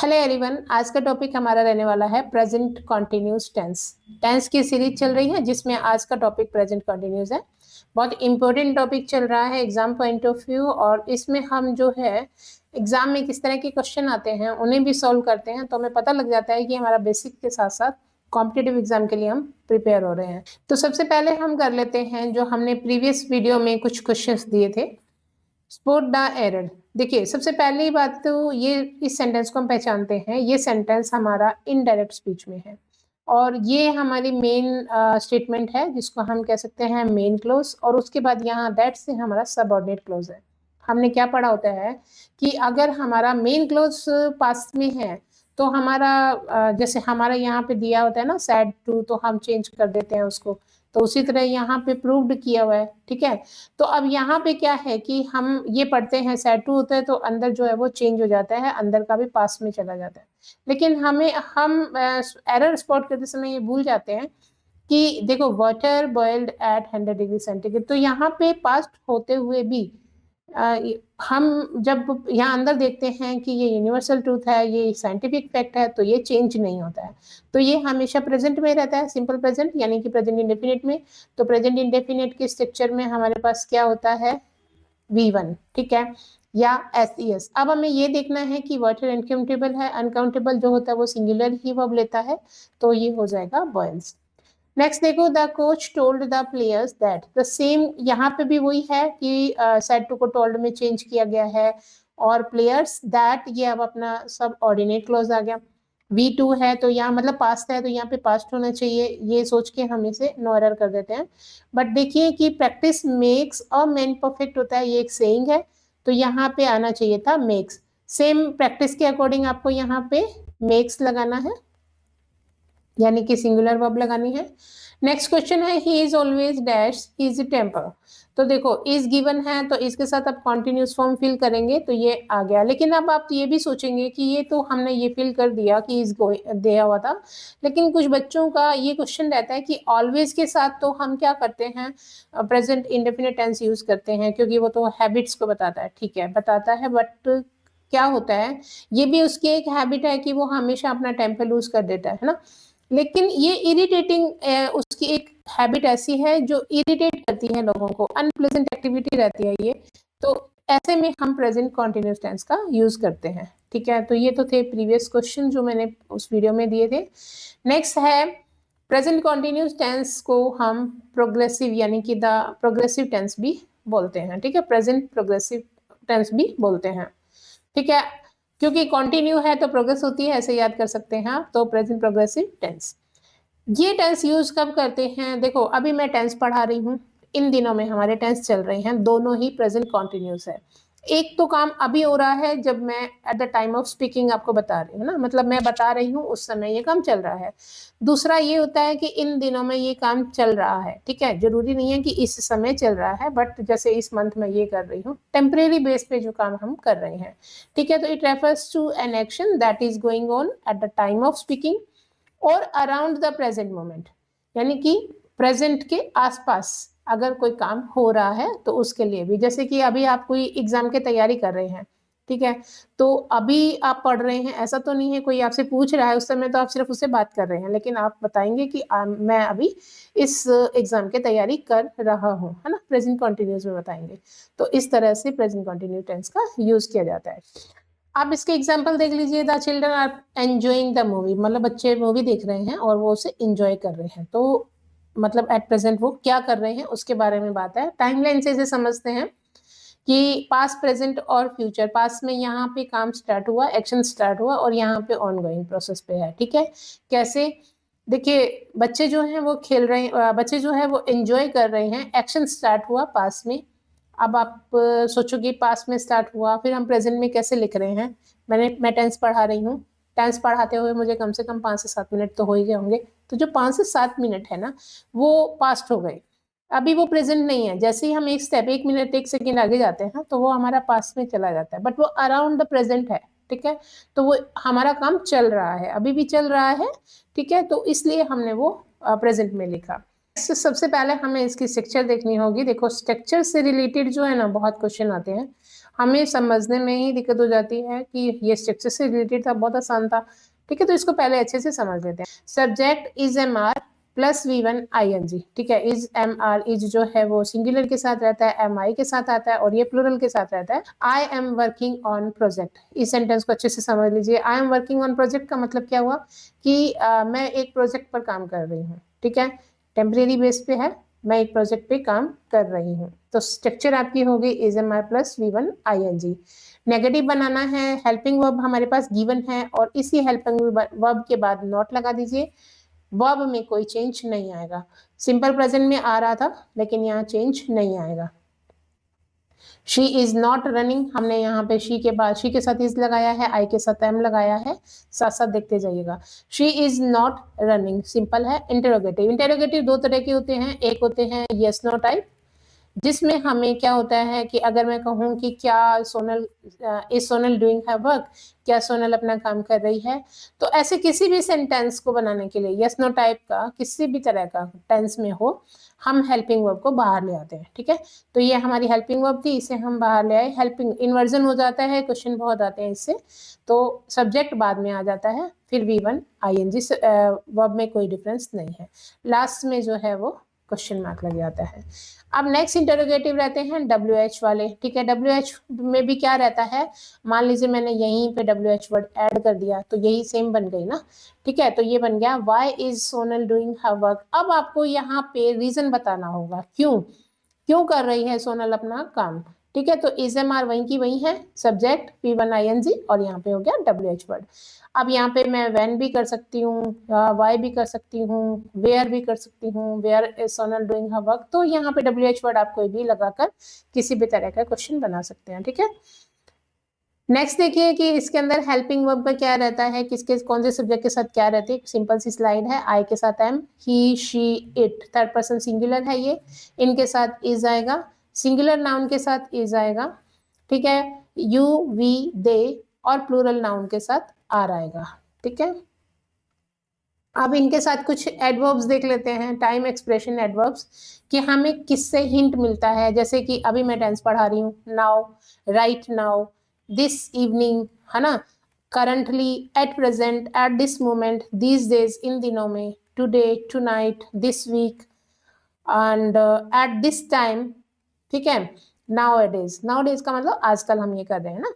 Hello everyone, आज का topic हमारा रहने वाला है प्रेजेंट कॉन्टिन्यूस टेंस। टेंस की सीरीज चल रही है जिसमें आज का टॉपिक प्रेजेंट कॉन्टिन्यूस है। बहुत इंपॉर्टेंट टॉपिक चल रहा है एग्जाम पॉइंट ऑफ व्यू, और इसमें हम जो है एग्जाम में किस तरह के क्वेश्चन आते हैं उन्हें भी सॉल्व करते हैं, तो हमें पता लग जाता है कि हमारा बेसिक के साथ साथ कॉम्पिटेटिव एग्जाम के लिए हम प्रिपेयर हो रहे हैं। तो सबसे पहले हम कर लेते हैं जो हमने प्रीवियस वीडियो में कुछ क्वेश्चंस दिए थे। Spot the error. देखिए, सबसे पहली बात तो ये इस सेंटेंस को हम पहचानते हैं, ये सेंटेंस हमारा इनडायरेक्ट स्पीच में है और ये हमारी मेन स्टेटमेंट है जिसको हम कह सकते हैं मेन क्लोज, और उसके बाद यहाँ दैट से हमारा सबऑर्डिनेट क्लोज है। हमने क्या पढ़ा होता है कि अगर हमारा मेन क्लोज पास में है तो हमारा जैसे हमारा यहाँ पे दिया होता है ना सैड टू, तो हम चेंज कर देते हैं उसको, तो उसी तरह यहाँ पे प्रूव्ड किया हुआ है। ठीक है, तो अब यहाँ पे क्या है कि हम ये पढ़ते हैं सैड टू होता है तो अंदर जो है वो चेंज हो जाता है, अंदर का भी पास में चला जाता है। लेकिन हम एरर स्पॉट करते समय ये भूल जाते हैं कि देखो water boiled at 100 degree centigrade, तो यहाँ पे पास्ट होते हुए भी हम जब यहाँ अंदर देखते हैं कि ये यूनिवर्सल ट्रूथ है, ये साइंटिफिक फैक्ट है, तो ये चेंज नहीं होता है, तो ये हमेशा प्रेजेंट में रहता है, सिंपल प्रेजेंट यानी कि प्रेजेंट इंडेफिनिट में। तो प्रेजेंट इंडेफिनिट के स्ट्रक्चर में हमारे पास क्या होता है V1, ठीक है, या SES। अब हमें ये देखना है कि वाटर अनकाउंटेबल है, अनकाउंटेबल जो होता है वो सिंगुलर ही वर्ब लेता है, तो ये हो जाएगा बॉयल्स। नेक्स्ट देखो, the coach told the players that, the same यहाँ पे भी वही है कि सेड टू को टोल्ड में चेंज किया गया है, और प्लेयर्स दैट ये अब अपना सब ऑर्डिनेट क्लॉज आ गया। V2 है तो यहाँ मतलब पास्ट है तो यहाँ पे पास्ट होना चाहिए, ये सोच के हम इसे नो एरर कर देते हैं। बट देखिए कि practice makes a man perfect होता है, ये एक सेइंग है, तो यहाँ पे आना चाहिए था मेक्स। सेम प्रैक्टिस के अकॉर्डिंग आपको यहाँ पे मेक्स लगाना है, यानी कि सिंगुलर वर्ब लगानी है। नेक्स्ट क्वेश्चन है he is always dash is temper. तो देखो इज गिवन है तो इसके साथ आप कॉन्टिन्यूस फॉर्म फिल करेंगे तो ये आ गया, लेकिन अब आप ये भी सोचेंगे कि ये तो हमने ये फिल कर दिया कि इज दिया हुआ था, लेकिन कुछ बच्चों का ये क्वेश्चन रहता है कि ऑलवेज के साथ तो हम क्या करते हैं, प्रेजेंट इंडेफिनिट टेंस यूज करते हैं क्योंकि वो तो हैबिट्स को बताता है। ठीक है, बताता है, बट क्या होता है, ये भी उसकी एक हैबिट है कि वो हमेशा अपना टेम्पर लूज कर देता है ना। लेकिन ये इरिटेटिंग उसकी एक हैबिट ऐसी है जो इरिटेट करती है लोगों को, अनप्लेजेंट एक्टिविटी रहती है ये, तो ऐसे में हम प्रेजेंट कॉन्टिन्यूस टेंस का यूज करते हैं। ठीक है, तो ये तो थे प्रीवियस क्वेश्चन जो मैंने उस वीडियो में दिए थे। नेक्स्ट है प्रेजेंट कॉन्टिन्यूस टेंस को हम प्रोग्रेसिव यानी कि द प्रोग्रेसिव टेंस भी बोलते हैं। ठीक है, प्रेजेंट प्रोग्रेसिव टेंस भी बोलते हैं। ठीक है, क्योंकि कॉन्टिन्यू है तो प्रोग्रेस होती है, ऐसे याद कर सकते हैं आप। तो प्रेजेंट प्रोग्रेसिव टेंस, ये टेंस यूज कब करते हैं, देखो अभी मैं टेंस पढ़ा रही हूँ, इन दिनों में हमारे टेंस चल रहे हैं, दोनों ही प्रेजेंट कॉन्टिन्यूस है। एक तो काम अभी हो रहा है जब मैं eight the time of speaking आपको बता रही हूँ ना, मतलब मैं बता रही हूँ उस समय ये काम चल रहा है। दूसरा ये होता है कि इन दिनों में ये काम चल रहा है। ठीक है, जरूरी नहीं है कि इस समय चल रहा है, बट जैसे इस मंथ में ये कर रही हूँ, टेम्परेरी बेस पे जो काम हम कर रहे हैं। ठीक है, तो it refers to an action that is going on at the time of speaking और अराउंड द प्रेजेंट मोमेंट, यानी कि प्रेजेंट के आसपास अगर कोई काम हो रहा है तो उसके लिए भी, जैसे कि अभी आप कोई एग्जाम की तैयारी कर रहे हैं, ठीक है, तो अभी आप पढ़ रहे हैं, ऐसा तो नहीं है कोई आपसे पूछ रहा है उस समय तो आप सिर्फ उससे बात कर रहे हैं, लेकिन आप बताएंगे कि मैं अभी इस एग्जाम की तैयारी कर रहा हूँ, है ना, प्रेजेंट कॉन्टिन्यूस में बताएंगे। तो इस तरह से प्रेजेंट कॉन्टिन्यूस टेंस का यूज किया जाता है। आप इसके एग्जाम्पल देख लीजिए, the children are enjoying the movie, मतलब बच्चे मूवी देख रहे हैं और वो उसे एंजॉय कर रहे हैं, तो मतलब एट प्रेजेंट वो क्या कर रहे हैं उसके बारे में बात है। टाइमलाइन से इसे समझते हैं कि पास्ट प्रेजेंट और फ्यूचर, पास्ट में यहाँ पे काम स्टार्ट हुआ, एक्शन स्टार्ट हुआ, और यहाँ पे ऑनगोइंग प्रोसेस पे है। ठीक है, कैसे, देखिए बच्चे जो हैं वो खेल रहे हैं, बच्चे जो है वो एंजॉय कर रहे हैं, एक्शन स्टार्ट हुआ पास्ट में। अब आप सोचोगे पास्ट में स्टार्ट हुआ, फिर हम प्रेजेंट में कैसे लिख रहे हैं, मैं टेंस पढ़ा रही हूँ, टेंस पढ़ाते हुए मुझे कम से कम 5 से 7 मिनट तो हो ही गए होंगे, तो जो 5 से 7 मिनट है ना वो पास्ट हो गए, अभी वो प्रेजेंट नहीं है। जैसे ही हम एक स्टेप 1 मिनट 1 सेकेंड आगे जाते हैं तो वो हमारा पास्ट में चला जाता है, बट वो अराउंड द प्रेजेंट है। ठीक है, तो वो हमारा काम चल रहा है, अभी भी चल रहा है। ठीक है, तो इसलिए हमने वो प्रेजेंट में लिखा। सबसे पहले हमें इसकी स्ट्रक्चर देखनी होगी। देखो स्ट्रक्चर से रिलेटेड जो है ना बहुत क्वेश्चन आते हैं, हमें समझने में ही दिक्कत हो जाती है कि ये स्ट्रक्चर से रिलेटेड था, बहुत आसान था। ठीक है, तो इसको पहले अच्छे से समझ लेते हैं। Subject is am are plus V1 ING। ठीक है, इज एम आर, इज जो है वो सिंगुलर के साथ रहता है, एम आई के साथ आता है और ये प्लूरल के साथ रहता है। I am working on project, इस सेंटेंस को अच्छे से समझ लीजिए। I am working on project का मतलब क्या हुआ कि मैं एक प्रोजेक्ट पर काम कर रही हूँ। ठीक है, टेम्परेरी बेस पे है, मैं एक प्रोजेक्ट पे काम कर रही हूँ। तो स्ट्रक्चर आपकी होगी is am are plus V1 ING। Negative बनाना है, हेल्पिंग वर्ब हमारे पास गिवन है और इसी हेल्पिंग वर्ब के बाद नॉट लगा दीजिए। वर्ब में कोई चेंज नहीं आएगा। सिंपल प्रेजेंट में आ रहा था लेकिन यहाँ चेंज नहीं आएगा। शी इज नॉट रनिंग, हमने यहाँ पे शी के बाद शी के साथ इज लगाया है, आई के साथ एम लगाया है, साथ साथ देखते जाइएगा। She is not running simple है। इंटेरोगेटिव, इंटेरोगेटिव दो तरह के होते हैं, एक होते हैं यस नो टाइप, जिसमें हमें क्या होता है कि अगर मैं कहूँ कि क्या Sonal is Sonal doing her work, क्या सोनल अपना काम कर रही है, तो ऐसे किसी भी सेंटेंस को बनाने के लिए यस नो टाइप का किसी भी तरह का टेंस में हो, हम हेल्पिंग वर्ब को बाहर ले आते हैं। ठीक है, तो ये हमारी हेल्पिंग वर्ब थी, इसे हम बाहर ले आए। हेल्पिंग इन्वर्जन हो जाता है, क्वेश्चन बहुत आते हैं इससे, तो सब्जेक्ट बाद में आ जाता है, फिर V1 ING। वर्ब में कोई डिफरेंस नहीं है, लास्ट में जो है वो क्वेश्चन मार्क लग जाता है। अब नेक्स्ट इंटरोगेटिव रहते हैं WH वाले। ठीक है, WH में भी क्या रहता है, मान लीजिए मैंने यहीं पे WH वर्ड ऐड कर दिया तो यही सेम बन गई ना। ठीक है, तो ये बन गया why is Sonal doing her work. अब आपको यहाँ पे रीजन बताना होगा, क्यों क्यों कर रही है सोनल अपना काम। ठीक है, तो इज एम आर वहीं की वहीं है, सब्जेक्ट V1 ING और यहाँ पे हो गया WH वर्ड। अब यहाँ पे मैं व्हेन भी कर सकती हूँ, वाई भी कर सकती हूँ, वेयर भी कर सकती हूँ, where is Sonal doing her work. तो यहाँ पे WH वर्ड आप कोई भी लगाकर किसी भी तरह का क्वेश्चन बना सकते हैं। ठीक है, नेक्स्ट देखिए कि इसके अंदर हेल्पिंग वर्ब का क्या रहता है, किसके कौन से सब्जेक्ट के साथ क्या रहती है। सिंपल सी स्लाइड है, आई के साथ am, he she it, third person singular है ये, इनके साथ इज आएगा, सिंगुलर नाउन के साथ इज आएगा। ठीक है, यू वी दे और प्लूरल नाउन के साथ आर आएगा। ठीक है, अब इनके साथ कुछ एडवर्ब्स देख लेते हैं, टाइम एक्सप्रेशन एडवर्ब्स, कि हमें किससे हिंट मिलता है। जैसे कि अभी मैं टेंस पढ़ा रही हूँ, now, right now, this evening, है ना, currently, at present, at this moment, these days, इन दिनों में, today, tonight, this weekend at this time. ठीक है, नाउ डेज, नाउ डेज का मतलब आजकल हम ये कर रहे हैं ना।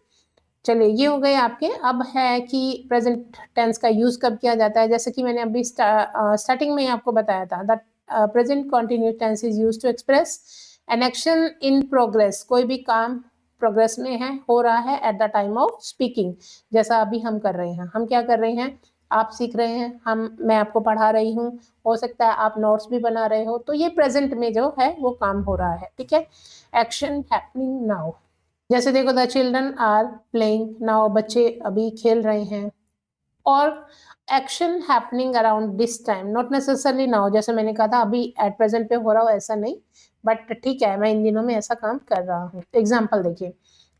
चलिए, ये हो गए आपके। अब है कि प्रेजेंट टेंस का यूज कब किया जाता है। जैसे कि मैंने अभी स्टार्टिंग में ही आपको बताया था that present continuous tense is used to express an action in progress, कोई भी काम प्रोग्रेस में है, हो रहा है at the time of speaking. जैसा अभी हम कर रहे हैं, हम क्या कर रहे हैं, आप सीख रहे हैं, मैं आपको पढ़ा रही हूँ, हो सकता है आप नोट्स भी बना रहे हो, तो ये प्रेजेंट में जो है वो काम हो रहा है। ठीक है, एक्शन हैपनिंग नाउ। जैसे देखो, the children are playing now, बच्चे अभी खेल रहे हैं। और action happening around this time, not necessarily now, जैसे मैंने कहा था अभी एट प्रेजेंट पे हो रहा हो ऐसा नहीं, बट ठीक है मैं इन दिनों में ऐसा काम कर रहा हूँ। एग्जाम्पल देखिए,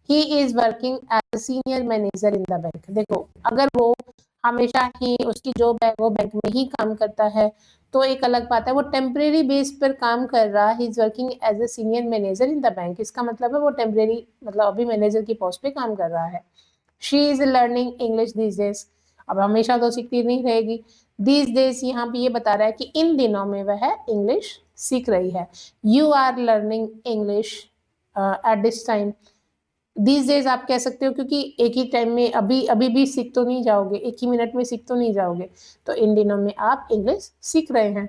he is working as senior manager in the bank. देखो, अगर वो हमेशा ही उसकी जॉब है वो बैंक में ही काम करता है तो एक अलग बात है, वो टेम्परेरी बेस पर काम कर रहा है, he is working as a senior manager in the bank, इसका मतलब है वो टेम्परेरी मतलब अभी मैनेजर की पोस्ट पे काम कर रहा है। She is learning English these days, अब हमेशा तो सीखती नहीं रहेगी, दीज डेज यहाँ पे ये बता रहा है कि इन दिनों में वह इंग्लिश सीख रही है। You are learning English at this time, these days आप कह सकते हो क्योंकि एक ही टाइम में अभी अभी भी सीख तो नहीं जाओगे, एक ही मिनट में सीख तो नहीं जाओगे, तो इन दिनों में आप इंग्लिश सीख रहे हैं।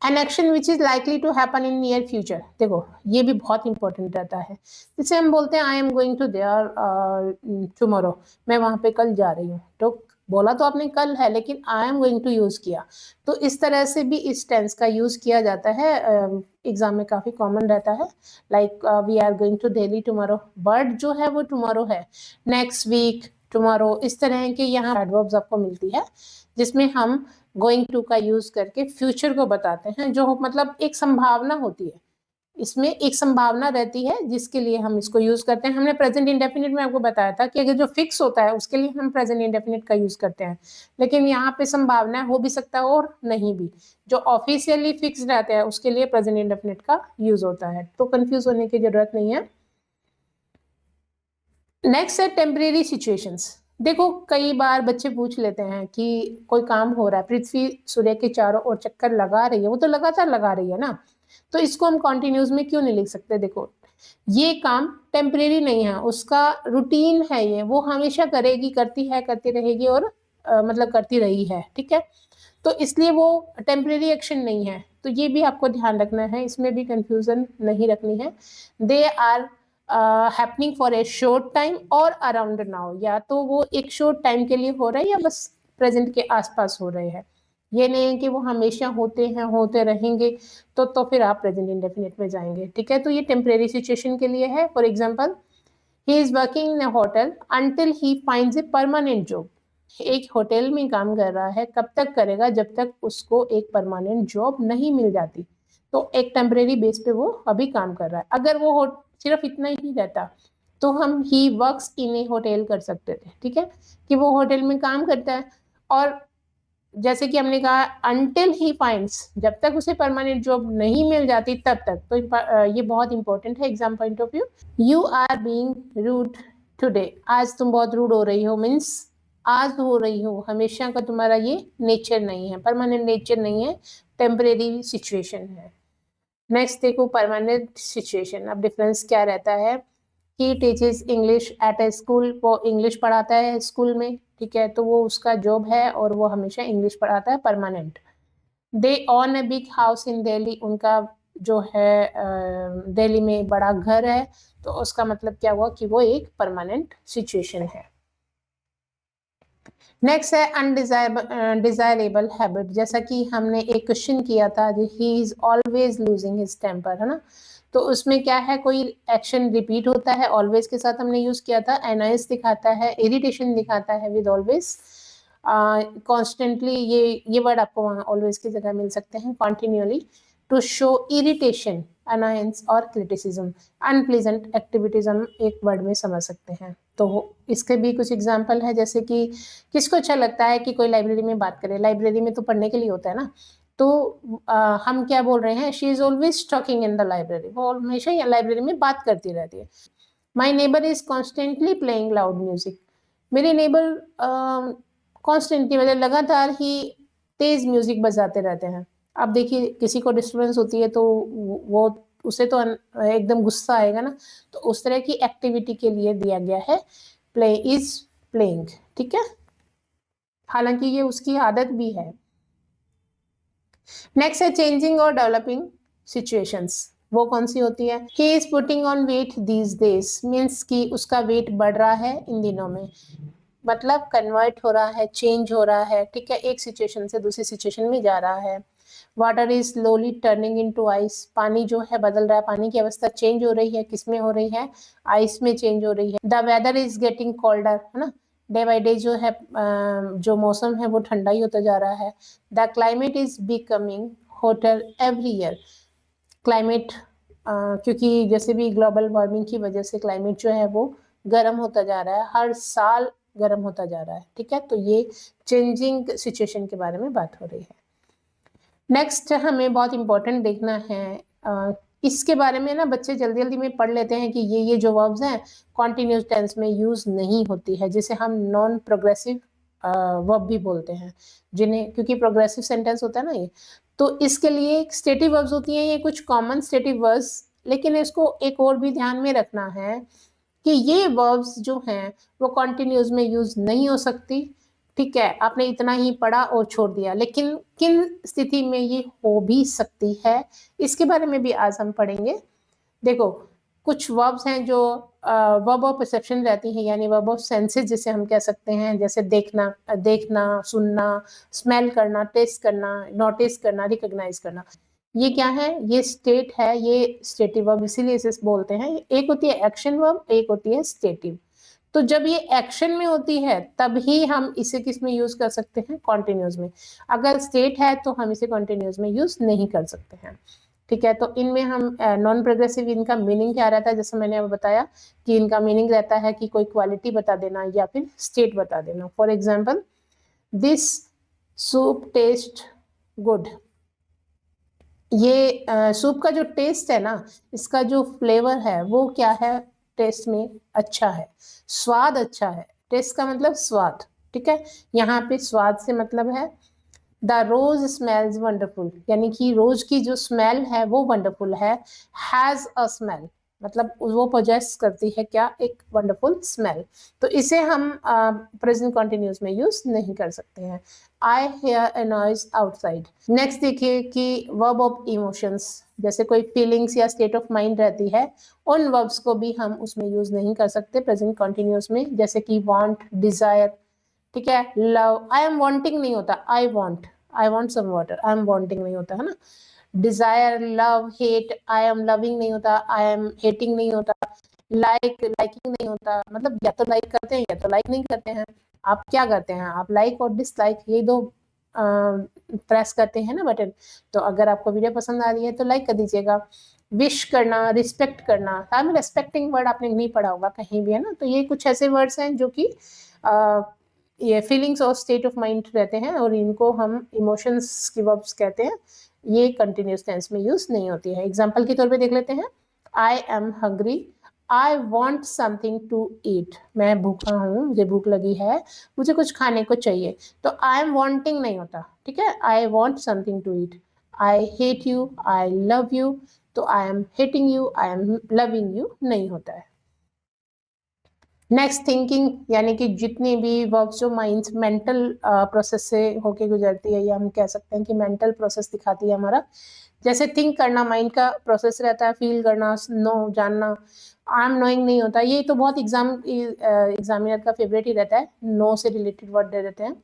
An action which is likely to happen in near future, देखो ये भी बहुत इंपॉर्टेंट रहता है। जैसे हम बोलते हैं I am going to there tomorrow, मैं वहां पे कल जा रही हूँ, तो बोला तो आपने कल है लेकिन I am going to use किया, तो इस तरह से भी इस टेंस का यूज किया जाता है, एग्जाम में काफी कॉमन रहता है। Like we are going to Delhi tomorrow, word जो है वो टुमारो है, नेक्स्ट वीक, टुमारो, इस तरह के यहाँ एडवर्ब्स आपको मिलती है जिसमें हम गोइंग टू का यूज करके फ्यूचर को बताते हैं, जो मतलब एक संभावना होती है, इसमें एक संभावना रहती है जिसके लिए हम इसको यूज करते हैं। हमने प्रेजेंट इंडेफिनिट में आपको बताया था कि अगर जो फिक्स होता है उसके लिए हम प्रेजेंट इंडेफिनिट का यूज करते हैं, लेकिन यहाँ पे संभावना हो भी सकता है और नहीं भी, जो ऑफिशियली फिक्स रहते हैं उसके लिए प्रेजेंट इंडेफिनिट का यूज होता है, तो कंफ्यूज होने की जरूरत नहीं है। नेक्स्ट है टेम्परेरी सिचुएशंस। देखो कई बार बच्चे पूछ लेते हैं कि कोई काम हो रहा है, पृथ्वी सूर्य के चारों ओर चक्कर लगा रही है, वो तो लगातार लगा रही है ना, तो इसको हम कॉन्टिन्यूस में क्यों नहीं लिख सकते? देखो ये काम टेम्परेरी नहीं है, उसका रूटीन है, ये वो हमेशा करेगी, करती है, करती रहेगी और मतलब करती रही है, ठीक है, तो इसलिए वो टेम्परेरी एक्शन नहीं है। तो ये भी आपको ध्यान रखना है, इसमें भी कंफ्यूजन नहीं रखनी है। They are happening for a short time और अराउंड नाउ, या तो वो एक शॉर्ट टाइम के लिए हो रहा है या बस प्रेजेंट के आसपास हो रहे हैं। ये नहीं है कि वो हमेशा होते हैं, होते रहेंगे, तो फिर आप प्रेजेंट इंडेफिनिट में जाएंगे, ठीक है। तो ये टेम्परेरी सिचुएशन के लिए है। For example, he is working in a hotel until he finds a permanent job. एक होटल में काम कर रहा है, कब तक करेगा? जब तक उसको एक परमानेंट जॉब नहीं मिल जाती। तो एक टेम्परेरी बेस पे वो अभी काम कर रहा है। अगर वो सिर्फ इतना ही रहता तो हम he works in A hotel कर सकते थे, ठीक है, कि वो होटल में काम करता है, और जैसे कि हमने कहा अंटिल ही फाइंड्स, जब तक उसे परमानेंट जॉब नहीं मिल जाती तब तक। तो ये बहुत इंपॉर्टेंट है exam point of view. You are being rude today, आज तुम बहुत रूड हो रही हो, मीन्स आज हो रही हो, हमेशा का तुम्हारा ये नेचर नहीं है, परमानेंट नेचर नहीं है, टेम्परेरी सिचुएशन है। नेक्स्ट देखो परमानेंट सिचुएशन। अब डिफरेंस क्या रहता है? He teaches English at A school, वो इंग्लिश पढ़ाता है स्कूल में, ठीक है, तो वो उसका जॉब है और वो हमेशा इंग्लिश पढ़ाता है, permanent. They on a big house in Delhi, उनका जो है दिल्ली में बड़ा घर है, तो उसका मतलब क्या हुआ कि वो एक परमानेंट सिचुएशन है। नेक्स्ट है अनडिजायरेबल हैबिट। जैसा कि हमने एक क्वेश्चन किया था, he is always losing his temper, है ना, तो उसमें क्या है, कोई एक्शन रिपीट होता है, ऑलवेज के साथ हमने यूज किया था, एनॉयंस दिखाता है, इरिटेशन दिखाता है विद ऑलवेज, कॉन्स्टेंटली, ये वर्ड आपको वहाँ ऑलवेज की जगह मिल सकते हैं, कॉन्टिन्यूअली, टू शो इरिटेशन, अनायंस और क्रिटिसिज्म, अनप्लीजेंट एक्टिविटीज हम एक वर्ड में समझ सकते हैं। तो इसके भी कुछ एग्जाम्पल है, जैसे कि किसको अच्छा लगता है कि कोई लाइब्रेरी में बात करे? लाइब्रेरी में तो पढ़ने के लिए होता है ना, तो हम क्या बोल रहे हैं, she is always talking in the library, वो हमेशा लाइब्रेरी में बात करती रहती है। My neighbour is constantly playing loud music, मेरे नेबर कॉन्स्टेंटली मतलब लगातार ही तेज म्यूजिक बजाते रहते हैं। अब देखिए किसी को डिस्टर्बेंस होती है तो वो उसे तो एकदम गुस्सा आएगा ना, तो उस तरह की एक्टिविटी के लिए दिया गया है प्ले इज प्लेइंग, ठीक है, हालांकि ये उसकी आदत भी है। नेक्स्ट है चेंजिंग और डेवलपिंग सिचुएशंस, वो कौन सी होती है? He is putting on weight these days, means कि उसका वेट बढ़ रहा है इन दिनों में, मतलब कन्वर्ट हो रहा है, चेंज हो रहा है, ठीक है, एक सिचुएशन से दूसरी सिचुएशन में जा रहा है। Water is slowly turning into ice, पानी जो है बदल रहा है, पानी की अवस्था चेंज हो रही है, किसमें हो रही है? आइस में चेंज हो रही है। The weather is getting colder, है ना, डे बाई डे जो है जो मौसम है वो ठंडा ही होता जा रहा है। The climate is becoming hotter every year, climate क्योंकि जैसे भी ग्लोबल वार्मिंग की वजह से क्लाइमेट जो है वो गर्म होता जा रहा है, हर साल गर्म होता जा रहा है, ठीक है, तो ये चेंजिंग सिचुएशन के बारे में बात हो रही है। नेक्स्ट हमें बहुत इंपॉर्टेंट देखना है, इसके बारे में ना बच्चे जल्दी जल्दी में पढ़ लेते हैं कि ये जो वर्ब्स हैं कॉन्टिन्यूस टेंस में यूज नहीं होती है, जिसे हम नॉन प्रोग्रेसिव वर्ब भी बोलते हैं, जिन्हें, क्योंकि प्रोग्रेसिव सेंटेंस होता है ना ये, तो इसके लिए स्टेटिव वर्ब्स होती हैं, ये कुछ कॉमन स्टेटिव वर्ब्स, लेकिन इसको एक और भी ध्यान में रखना है कि ये वर्ब्स जो हैं वो कॉन्टिन्यूस में यूज नहीं हो सकती, ठीक है, आपने इतना ही पढ़ा और छोड़ दिया, लेकिन किन स्थिति में ये हो भी सकती है इसके बारे में भी आज हम पढ़ेंगे। देखो कुछ वर्ब्स हैं जो वर्ब ऑफ परसेप्शन रहती हैं, यानी वर्ब ऑफ सेंसेस जिसे हम कह सकते हैं, जैसे देखना, सुनना, स्मेल करना, टेस्ट करना, नोटिस करना, रिकॉग्नाइज करना, ये क्या है? ये स्टेट है, ये स्टेटिव वर्ब, इसीलिए इसे बोलते हैं। एक होती है एक्शन वर्ब, एक होती है स्टेटिव। तो जब ये एक्शन में होती है तब ही हम इसे किस में यूज कर सकते हैं? कॉन्टिन्यूस में। अगर स्टेट है तो हम इसे कॉन्टिन्यूस में यूज नहीं कर सकते हैं, ठीक है। तो इनमें हम नॉन प्रोग्रेसिव, इनका मीनिंग क्या रहता है, जैसे मैंने अब बताया कि इनका मीनिंग रहता है कि कोई क्वालिटी बता देना या फिर स्टेट बता देना। For example, this soup taste good, ये सूप का जो टेस्ट है ना, इसका जो फ्लेवर है वो क्या है? टेस्ट में अच्छा है, स्वाद अच्छा है। टेस्ट का मतलब स्वाद, ठीक है। यहाँ पे स्वाद से मतलब है द रोज स्मेल्स वंडरफुल, यानी कि रोज की जो स्मेल है वो वंडरफुल है। हैज अ स्मेल मतलब वो पोजेस करती है क्या, एक वंडरफुल स्मेल। तो इसे हम प्रेजेंट कंटिन्यूस में यूज नहीं कर सकते हैं। I hear a noise outside. Next देखिए कि वर्ब ऑफ इमोशंस, जैसे कोई फीलिंग्स या स्टेट ऑफ माइंड रहती है, उन वर्ब्स को भी हम उसमें यूज नहीं कर सकते प्रेजेंट कंटिन्यूस में, जैसे कि वांट, डिजायर, ठीक है। लव, आई एम वांटिंग नहीं होता, I want some water, I am wanting नहीं होता है ना। Desire, love, hate, I am loving नहीं होता, आई एम हेटिंग नहीं होता। लाइकिंग नहीं होता, मतलब या तो लाइक करते हैं या तो लाइक नहीं करते हैं। आप क्या करते हैं, आप लाइक और डिसलाइक ये दो प्रेस करते हैं ना बटन। तो अगर आपको वीडियो पसंद आ रही है तो लाइक कर दीजिएगा। विश करना, रिस्पेक्ट करना, आई एम रेस्पेक्टिंग वर्ड आपने नहीं पढ़ा होगा कहीं भी, है ना। तो ये कुछ ऐसे वर्ड्स हैं जो कि ये फीलिंग्स और स्टेट ऑफ माइंड रहते हैं, और इनको हम इमोशंस की वर्ब्स कहते हैं। ये कंटिन्यूस टेंस में यूज नहीं होती है। एग्जांपल के तौर पे देख लेते हैं, I am hungry, I want something to eat, मैं भूखा हूँ, मुझे भूख लगी है, मुझे कुछ खाने को चाहिए। तो आई एम वॉन्टिंग नहीं होता, ठीक है, I want something to eat. I hate you, I love you, तो I am hating you, I am loving you नहीं होता है। नेक्स्ट थिंकिंग, यानी कि जितनी भी वर्ब्स जो माइंड मेंटल प्रोसेस से होके गुजरती है, या हम कह सकते हैं कि मेंटल प्रोसेस दिखाती है हमारा। जैसे थिंक करना माइंड का प्रोसेस रहता है, फील करना, नो जानना, आई एम नोइंग नहीं होता। ये तो बहुत एग्जामिनर का फेवरेट ही रहता है, नो से रिलेटेड वर्ड दे देते हैं।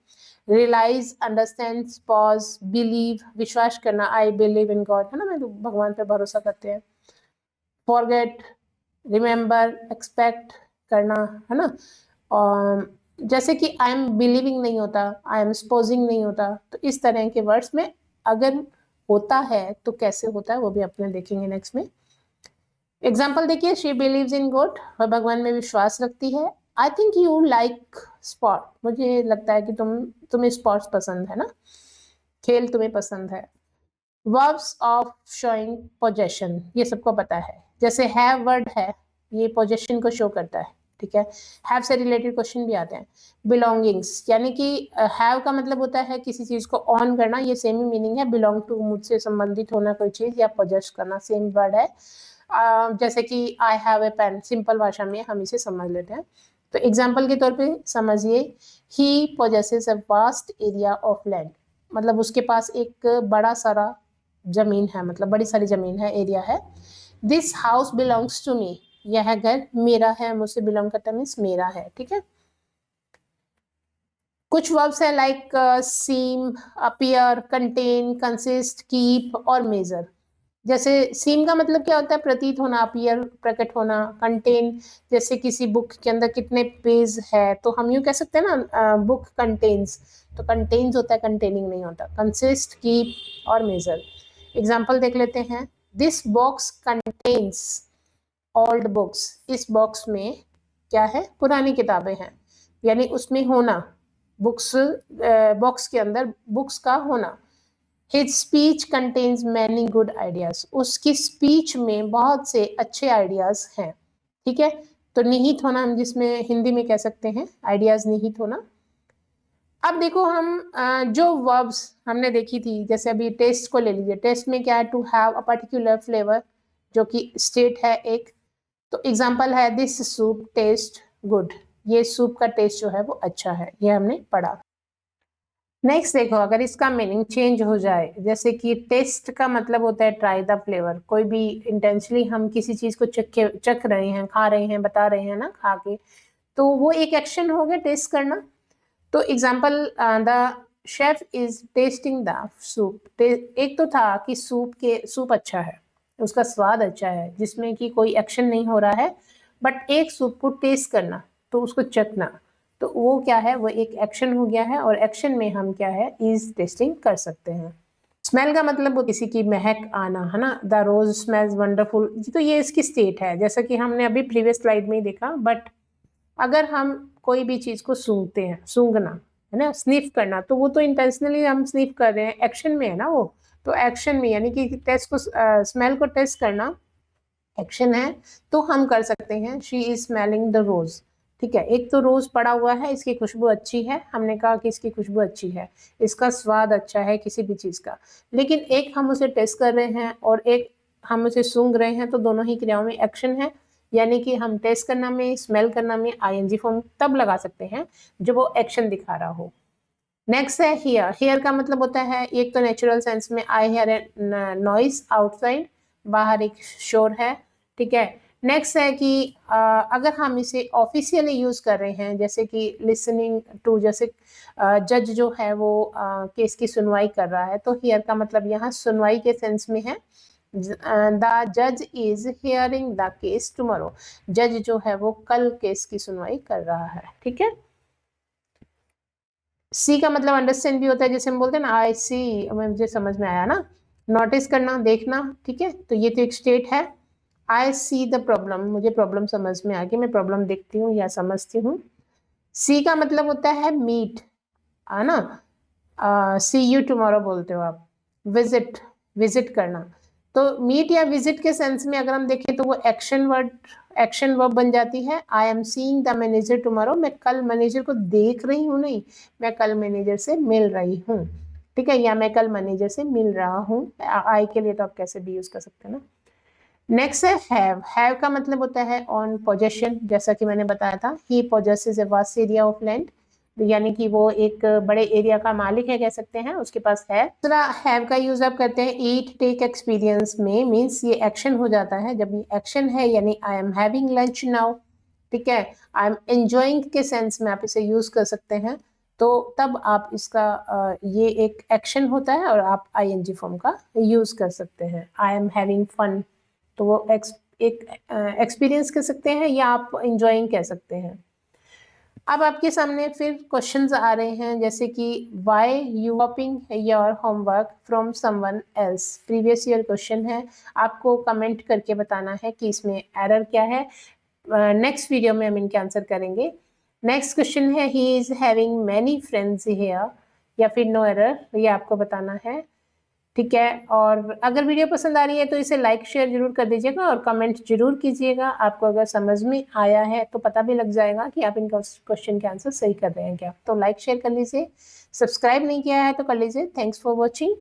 रियलाइज, अंडरस्टैंड, पॉज, बिलीव, विश्वास करना, आई बिलीव इन गॉड, है ना, मैं तो भगवान पे भरोसा करते हैं। फॉरगेट, रिमेम्बर, एक्सपेक्ट करना, है ना। और जैसे कि आई एम बिलीविंग नहीं होता, आई एम सपोजिंग नहीं होता। तो इस तरह के वर्ड्स में अगर होता है तो कैसे होता है वो भी अपने देखेंगे नेक्स्ट में। एग्जाम्पल देखिए, शी बिलीव्स इन गॉड, वह भगवान में विश्वास रखती है। I think you like sport, मुझे लगता है कि तुम्हें स्पोर्ट्स पसंद है ना, खेल तुम्हें पसंद है। वर्ब्स ऑफ शोइंग पोजेशन, ये सबको पता है। जैसे हैव वर्ड है, ये पोजेशन को शो करता है, ठीक है। हैव से रिलेटेड क्वेश्चन भी आते हैं। बिलोंगिंग्स, यानी कि हैव का मतलब होता है किसी चीज को ऑन करना, ये सेम ही मीनिंग है। बिलोंग टू, मुझसे संबंधित होना कोई चीज, या पोजेस करना, सेम वर्ड है। जैसे कि I have a pen, simple भाषा में हम इसे समझ लेते हैं। तो एग्जाम्पल के तौर पे समझिए, he possesses a vast area of land, मतलब उसके पास एक बड़ा सारा जमीन है, मतलब बड़ी सारी जमीन है, एरिया है। This house belongs to me, यह घर मेरा है, मुझसे बिलोंग करता मीन्स मेरा है, ठीक है। कुछ वर्ब्स है लाइक सीम, अपीयर, कंटेन, कंसिस्ट, कीप और मेजर। जैसे सीम का मतलब क्या होता है, प्रतीत होना, अपीयर प्रकट होना, कंटेन जैसे किसी बुक के अंदर कितने पेज है, तो हम यूँ कह सकते हैं ना, बुक कंटेन्स, तो कंटेन्स होता है, कंटेनिंग नहीं होता। कंसिस्ट, कीप और मेजर। एग्जाम्पल देख लेते हैं, this box contains old books, इस बॉक्स में क्या है, पुरानी किताबें हैं, यानी उसमें होना, बुक्स बॉक्स के अंदर बुक्स का होना। His speech contains many good ideas, उसकी स्पीच में बहुत से अच्छे आइडियाज हैं, ठीक है। तो निहित होना हम जिसमें हिंदी में कह सकते हैं आइडियाज निहित होना। अब देखो हम जो वर्ब्स हमने देखी थी, जैसे अभी टेस्ट को ले लीजिए, टेस्ट में क्या है, to have a particular flavour, जो कि स्टेट है एक। तो एग्जाम्पल है, दिस सूप टेस्ट गुड, ये सूप का टेस्ट जो है वो अच्छा है, ये हमने पढ़ा। नेक्स्ट देखो, अगर इसका मीनिंग चेंज हो जाए, जैसे कि टेस्ट का मतलब होता है ट्राई द फ्लेवर, कोई भी इंटेंशनली हम किसी चीज को चख रहे हैं, खा रहे हैं, बता रहे हैं ना खा के, तो वो एक एक्शन हो गया टेस्ट करना। तो example, the chef is testing the soup, एक तो था कि सूप अच्छा है, उसका स्वाद अच्छा है, जिसमें कि कोई एक्शन नहीं हो रहा है, बट एक सूप को टेस्ट करना, तो उसको चखना, तो वो क्या है, वो एक एक्शन हो गया है, और एक्शन में हम क्या है, इज टेस्टिंग कर सकते हैं। स्मेल का मतलब वो किसी की महक आना, है ना, द रोज स्मेल्स वंडरफुल, तो ये इसकी स्टेट है, जैसा कि हमने अभी प्रीवियस स्लाइड में ही देखा। बट अगर हम कोई भी चीज को सूंघते हैं, सूंघना है ना, स्निफ करना, तो वो तो इंटेंशनली हम स्निफ कर रहे हैं, एक्शन में है ना वो, तो एक्शन में यानी कि टेस्ट को स्मेल को टेस्ट करना, एक्शन है तो हम कर सकते हैं शी इज स्मेलिंग द रोज। ठीक है, एक तो रोज पड़ा हुआ है, इसकी खुशबू अच्छी है, हमने कहा कि इसकी खुशबू अच्छी है, इसका स्वाद अच्छा है किसी भी चीज का। लेकिन एक हम उसे टेस्ट कर रहे हैं और एक हम उसे सूंघ रहे हैं, तो दोनों ही क्रियाओं में एक्शन है, यानी कि हम टेस्ट करना में, स्मेल करना में आईएनजी फॉर्म तब लगा सकते हैं जब वो एक्शन दिखा रहा हो। नेक्स्ट है हियर। हियर का मतलब होता है, एक तो नेचुरल सेंस में I hear A noise outside, बाहर एक शोर है। ठीक है, नेक्स्ट है कि अगर हम इसे ऑफिशियली यूज कर रहे हैं, जैसे कि लिसनिंग टू, जैसे जज जो है वो केस की सुनवाई कर रहा है, तो हियर का मतलब यहाँ सुनवाई के सेंस में है। द जज is hearing the case tomorrow, जज जो है वो कल केस की सुनवाई कर रहा है। ठीक है, सी का मतलब अंडरस्टैंड भी होता है, जैसे हम बोलते हैं ना आई सी, मुझे समझ में आया ना, नोटिस करना, देखना। ठीक है, तो ये तो एक स्टेट है। आई सी द प्रॉब्लम, मुझे प्रॉब्लम समझ में आ गई, मैं प्रॉब्लम देखती हूँ या समझती हूँ। सी का मतलब होता है मीट, है ना, सी यू टुमारो बोलते हो आप, विजिट, विजिट करना। तो मीट या विजिट के सेंस में अगर हम देखें तो वो एक्शन वर्ब बन जाती है। I am seeing the manager tomorrow, मैं कल मैनेजर को देख रही हूँ, नहीं, मैं कल मैनेजर से मिल रही हूँ। ठीक है, या मैं कल मैनेजर से मिल रहा हूँ, आई के लिए तो आप कैसे भी यूज कर सकते हैं ना। नेक्स्ट है हैव। हैव का मतलब होता है ऑन पोजेशन, जैसा कि मैंने बताया था, he possesses a vast area of land, यानी कि वो एक बड़े एरिया का मालिक है, कह सकते हैं, उसके पास है। दूसरा हैव का यूज आप करते हैं ईट, टेक, एक्सपीरियंस में, मीन्स ये एक्शन हो जाता है जब ये एक्शन है, यानी I am having lunch now. ठीक है, आई एम एंजॉइंग के सेंस में आप इसे यूज कर सकते हैं, तो तब आप इसका ये एक एक्शन होता है और आप आईएनजी फॉर्म का यूज कर सकते हैं। आई एम हैविंग फन, तो वो एक एक्सपीरियंस कह सकते हैं या आप इंजॉइंग कह सकते हैं। अब आपके सामने फिर क्वेश्चंस आ रहे हैं, जैसे कि why you कॉपिंग your homework from someone else. Previous year question है, आपको कमेंट करके बताना है कि इसमें एरर क्या है। नेक्स्ट वीडियो में हम इनके आंसर करेंगे। नेक्स्ट क्वेश्चन है he is having many friends here, या फिर नो एरर, ये आपको बताना है। ठीक है, और अगर वीडियो पसंद आ रही है तो इसे लाइक शेयर जरूर कर दीजिएगा और कमेंट जरूर कीजिएगा। आपको अगर समझ में आया है तो पता भी लग जाएगा कि आप इन क्वेश्चन के आंसर सही कर रहे हैं क्या। तो लाइक शेयर कर लीजिए, सब्सक्राइब नहीं किया है तो कर लीजिए। Thanks for watching.